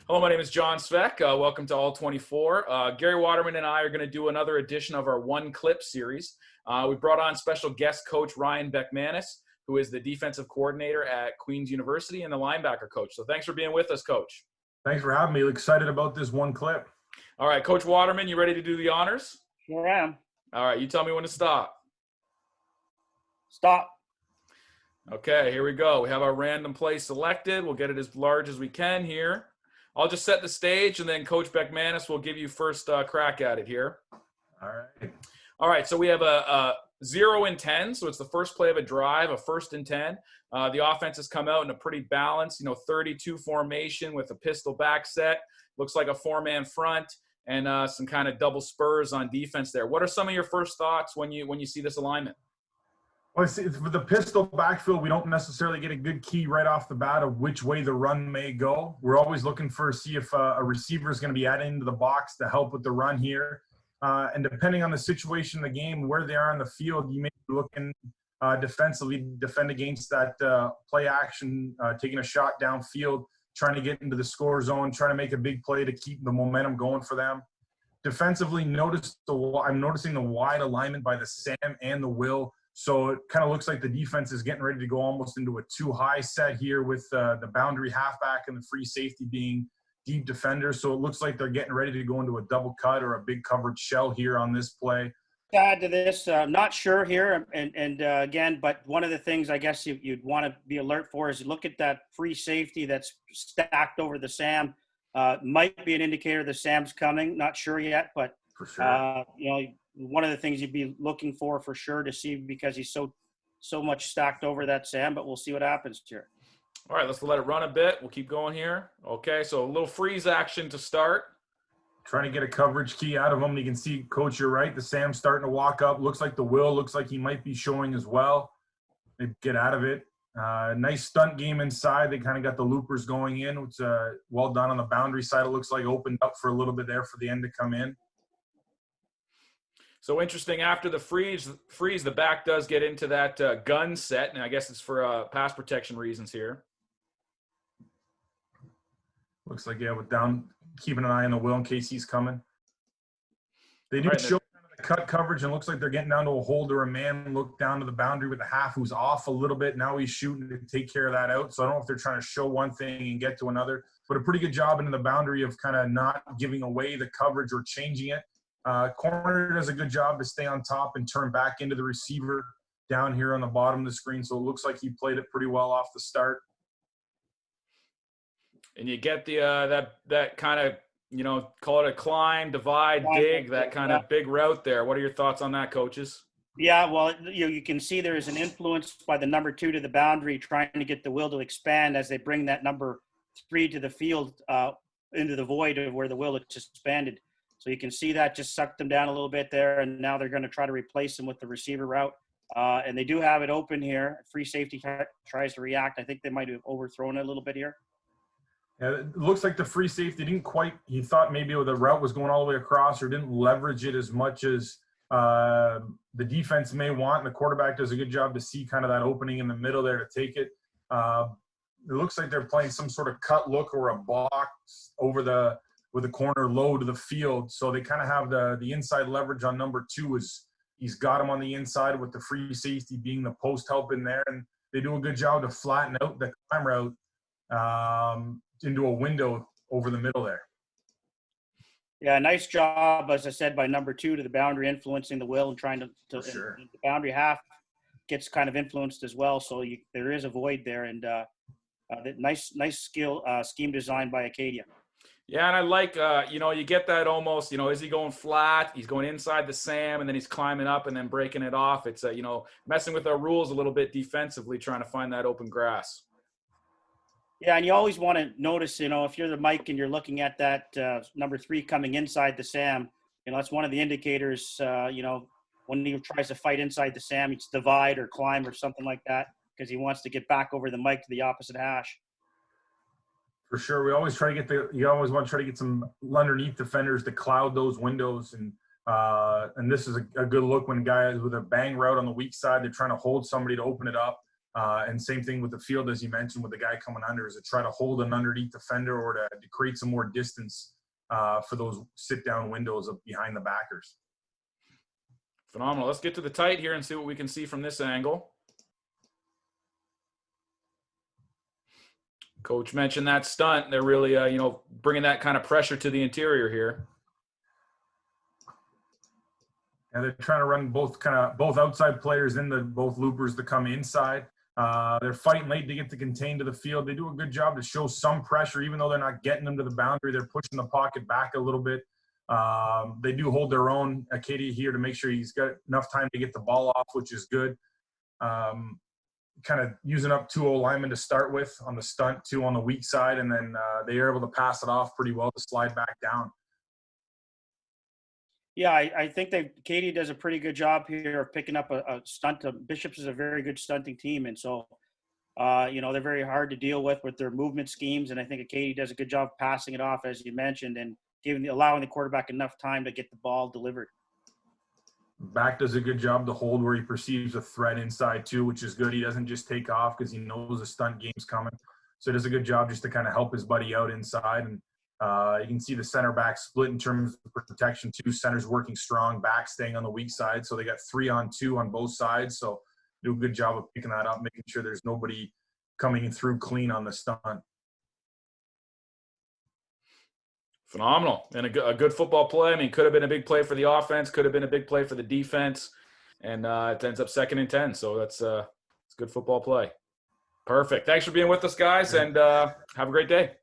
Hello, my name is John Sveck. Welcome to ALL24. Gary Waterman and I are going to do another edition of our One Clip series. We brought on special guest coach Ryan Bechmanis, who is the defensive coordinator at Queen's University and the linebacker coach. So thanks for being with us, Coach. Thanks for having me. Excited about this one clip. All right, Coach Waterman, you ready to do the honors? Sure am. All right, you tell me when to stop. Stop. Okay, here we go. We have our random play selected. We'll get it as large as we can here. I'll just set the stage, and then Coach Bechmanis will give you first crack at it here. All right. All right, so we have a 0 and 10, so it's the first play of a drive, a 1st and 10. The offense has come out in a pretty balanced, 32 formation with a pistol back set. Looks like a 4-man front and some kind of double spurs on defense there. What are some of your first thoughts when you see this alignment? Well, for the pistol backfield, we don't necessarily get a good key right off the bat of which way the run may go. We're always looking for see if a receiver is going to be added into the box to help with the run here. And depending on the situation of the game, where they are on the field, you may be looking defensively, defend against that play action, taking a shot downfield, trying to get into the score zone, trying to make a big play to keep the momentum going for them. Defensively, I'm noticing the wide alignment by the Sam and the Will. So it kind of looks like the defense is getting ready to go almost into a too-high set here with the boundary halfback and the free safety being deep defenders. So it looks like they're getting ready to go into a double cut or a big covered shell here on this play. To add to this, not sure here, and again, but one of the things I guess you'd want to be alert for is look at that free safety that's stacked over the Sam. Might be an indicator the Sam's coming. Not sure yet, but for sure. One of the things you'd be looking for sure to see because he's so much stacked over that Sam, but we'll see what happens here. All right, let's let it run a bit. We'll keep going here. Okay, so a little freeze action to start. Trying to get a coverage key out of him. You can see, Coach, you're right. The Sam's starting to walk up. Looks like the Will. Looks like he might be showing as well. They get out of it. Nice stunt game inside. They kind of got the loopers going in. It's well done on the boundary side. It looks like opened up for a little bit there for the end to come in. So interesting, after the freeze, the back does get into that gun set, and I guess it's for pass protection reasons here. Looks like, yeah, with down, keeping an eye on the Will in case he's coming. They do show the cut coverage, and looks like they're getting down to a hold or a man. Look down to the boundary with the half who's off a little bit. Now he's shooting to take care of that out. So I don't know if they're trying to show one thing and get to another, but a pretty good job into the boundary of kind of not giving away the coverage or changing it. Corner does a good job to stay on top and turn back into the receiver down here on the bottom of the screen. So it looks like he played it pretty well off the start. And you get the that kind of, call it a climb, divide, dig, that kind of big route there. What are your thoughts on that, coaches? Yeah, well, you can see there is an influence by the number 2 to the boundary trying to get the Will to expand as they bring that number 3 to the field into the void of where the Will is expanded. So you can see that just sucked them down a little bit there, and now they're going to try to replace him with the receiver route. And they do have it open here. Free safety tries to react. I think they might have overthrown it a little bit here. Yeah, it looks like the free safety didn't quite – he thought maybe the route was going all the way across or didn't leverage it as much as the defense may want. And the quarterback does a good job to see kind of that opening in the middle there to take it. It looks like they're playing some sort of cut look or a box over with the corner low to the field. So they kind of have the inside leverage on number 2 is he's got him on the inside with the free safety being the post help in there. And they do a good job to flatten out the climb route into a window over the middle there. Yeah, nice job, as I said, by number 2 to the boundary, influencing the Will and trying to sure. The boundary half gets kind of influenced as well. So there is a void there, and nice scheme designed by Acadia. Yeah, and I like, you get that almost, is he going flat? He's going inside the Sam, and then he's climbing up and then breaking it off. It's, messing with our rules a little bit defensively, trying to find that open grass. Yeah, and you always want to notice, if you're the Mike and you're looking at that number 3 coming inside the Sam, that's one of the indicators, when he tries to fight inside the Sam, it's divide or climb or something like that because he wants to get back over the Mike to the opposite hash. For sure. We always try to you always want to try to get some underneath defenders to cloud those windows. And this is a good look when guys with a bang route on the weak side, they're trying to hold somebody to open it up. And same thing with the field, as you mentioned, with the guy coming under, is to try to hold an underneath defender or to create some more distance for those sit-down windows of behind the backers. Phenomenal. Let's get to the tight here and see what we can see from this angle. Coach mentioned that stunt. They're really, bringing that kind of pressure to the interior here. And they're trying to run both outside players into both loopers to come inside. They're fighting late to get to contain to the field. They do a good job to show some pressure, even though they're not getting them to the boundary. They're pushing the pocket back a little bit. They do hold their own. Katie here to make sure he's got enough time to get the ball off, which is good. Kind of using up 2 linemen to start with on the stunt, 2 on the weak side, and then they are able to pass it off pretty well to slide back down. Yeah, I think that Katie does a pretty good job here of picking up a stunt. Bishops is a very good stunting team, and so they're very hard to deal with their movement schemes. And I think Katie does a good job passing it off, as you mentioned, and allowing the quarterback enough time to get the ball delivered. Back does a good job to hold where he perceives a threat inside too, which is good. He doesn't just take off because he knows the stunt game's coming. So he does a good job just to kind of help his buddy out inside. And you can see the center back split in terms of protection too. Center's working strong, back staying on the weak side. So they got 3-on-2 on both sides. So do a good job of picking that up, making sure there's nobody coming through clean on the stunt. Phenomenal. And a good football play. I mean, could have been a big play for the offense, could have been a big play for the defense, and it ends up 2nd and 10. So it's good football play. Perfect. Thanks for being with us, guys, and have a great day.